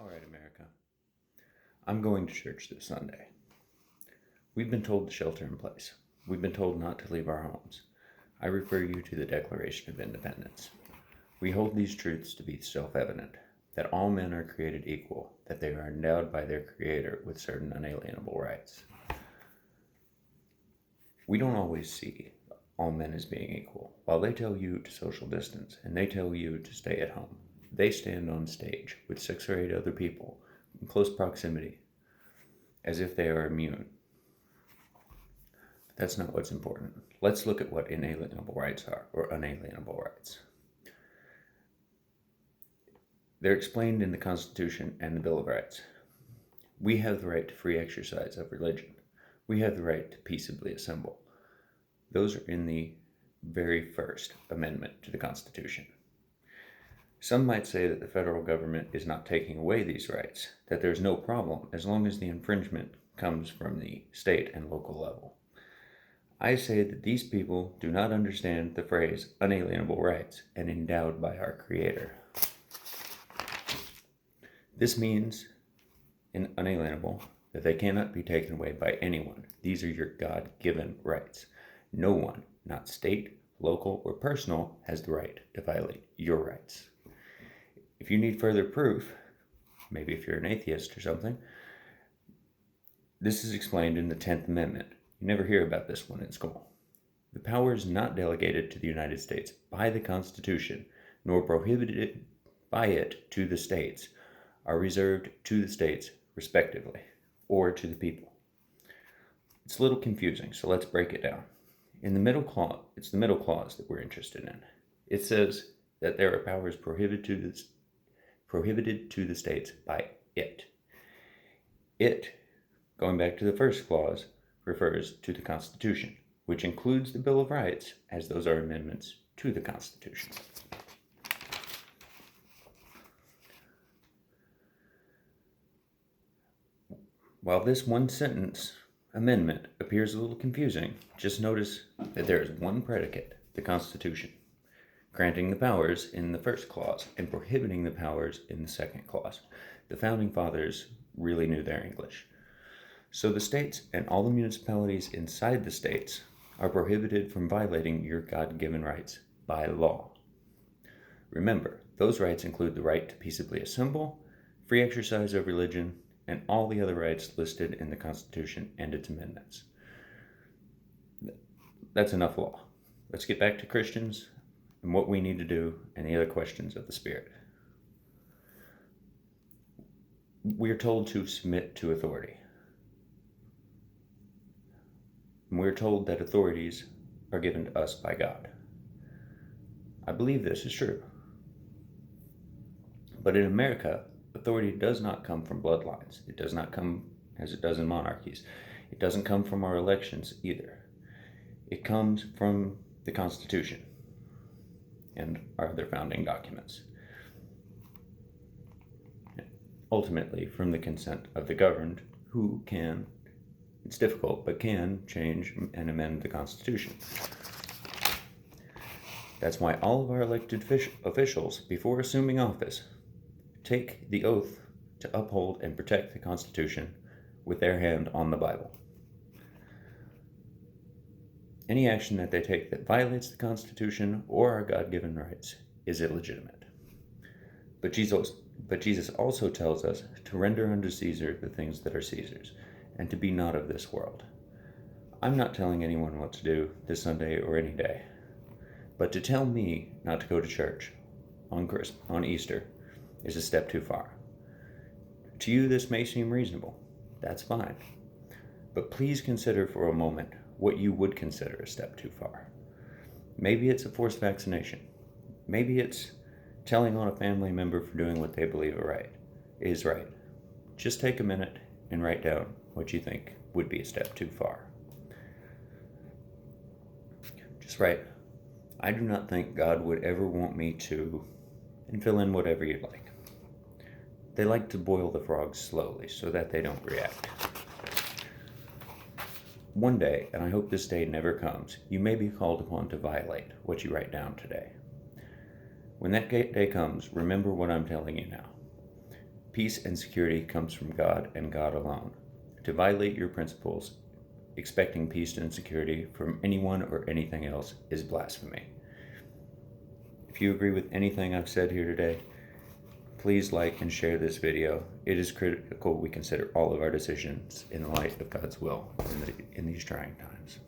All right, America. I'm going to church this Sunday. We've been told to shelter in place. We've been told not to leave our homes. I refer you to the Declaration of Independence. We hold these truths to be self-evident, that all men are created equal, that they are endowed by their Creator with certain unalienable rights. We don't always see all men as being equal. While they tell you to social distance and they tell you to stay at home, they stand on stage with 6 or 8 other people in close proximity as if they are immune. But that's not what's important. Let's look at what inalienable rights are, or unalienable rights. They're explained in the Constitution and the Bill of Rights. We have the right to free exercise of religion. We have the right to peaceably assemble. Those are in the very first amendment to the Constitution. Some might say that the federal government is not taking away these rights, that there's no problem as long as the infringement comes from the state and local level. I say that these people do not understand the phrase unalienable rights and endowed by our Creator. This means, in unalienable, that they cannot be taken away by anyone. These are your God-given rights. No one, not state, local, or personal, has the right to violate your rights. If you need further proof, maybe if you're an atheist or something, this is explained in the 10th Amendment. You never hear about this one in school. The powers not delegated to the United States by the Constitution, nor prohibited by it to the states, are reserved to the states respectively, or to the people. It's a little confusing, so let's break it down. In the middle clause, it's the middle clause that we're interested in. It says that there are powers prohibited to the states by it. It, going back to the first clause, refers to the Constitution, which includes the Bill of Rights, as those are amendments to the Constitution. While this one-sentence amendment appears a little confusing, just notice that there is one predicate, the Constitution, granting the powers in the first clause and prohibiting the powers in the second clause. The Founding Fathers really knew their English. So the states and all the municipalities inside the states are prohibited from violating your God-given rights by law. Remember, those rights include the right to peaceably assemble, free exercise of religion, and all the other rights listed in the Constitution and its amendments. That's enough law. Let's get back to Christians and what we need to do and the other questions of the Spirit. We are told to submit to authority. And we're told that authorities are given to us by God. I believe this is true. But in America, authority does not come from bloodlines. It does not come as it does in monarchies. It doesn't come from our elections either. It comes from the Constitution and our other founding documents. Ultimately, from the consent of the governed, who can, it's difficult, but can change and amend the Constitution. That's why all of our elected officials, before assuming office, take the oath to uphold and protect the Constitution with their hand on the Bible. Any action that they take that violates the Constitution or our God-given rights is illegitimate. But Jesus also tells us to render unto Caesar the things that are Caesar's, and to be not of this world. I'm not telling anyone what to do this Sunday or any day, but to tell me not to go to church on Easter is a step too far. To you, this may seem reasonable. That's fine. But please consider for a moment what you would consider a step too far. Maybe it's a forced vaccination. Maybe it's telling on a family member for doing what they believe is right. Just take a minute and write down what you think would be a step too far. Just write, I do not think God would ever want me to, and fill in whatever you'd like. They like to boil the frogs slowly so that they don't react. One day, and I hope this day never comes, you may be called upon to violate what you write down today. When that day comes, remember what I'm telling you now. Peace and security comes from God and God alone. To violate your principles, expecting peace and security from anyone or anything else, is blasphemy. If you agree with anything I've said here today, please like and share this video. It is critical we consider all of our decisions in the light of God's will in these trying times.